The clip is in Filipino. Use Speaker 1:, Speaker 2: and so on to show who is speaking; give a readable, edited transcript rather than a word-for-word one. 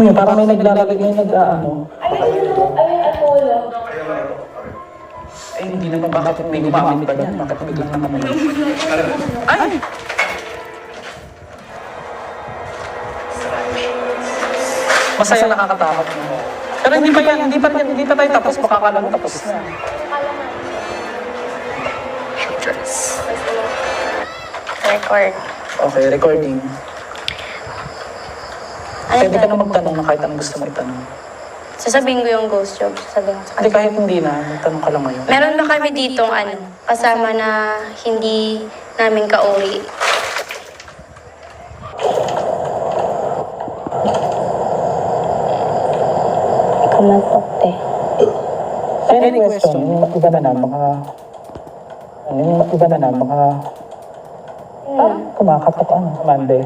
Speaker 1: Ano yun? Parang may naglalagay ngayon nag-ano.
Speaker 2: Ay, Apollo.
Speaker 1: Eh, hindi naman bakit may gumamit pa yan? Bakit biglang naman? Ay! Masaya nakakatakot mo. Pero hindi pa tayo tapos, baka kala mo tapos na.
Speaker 3: Record.
Speaker 1: Okay, recording.
Speaker 3: Ano
Speaker 1: Pwede ka
Speaker 3: ba?
Speaker 1: na magtanong na kahit anong gusto mo itanong.
Speaker 3: Sasabihin ko yung ghost job. Sasabihin ko sa
Speaker 1: Hindi,
Speaker 3: kanila.
Speaker 1: kahit hindi na, magtanong ka lang ngayon.
Speaker 3: Meron ba kami ditong kasama na hindi namin kauri? Ikaw man okte.
Speaker 1: Any question? Yung iba na baka... Yung iba na baka... Parang kumakatok Monday.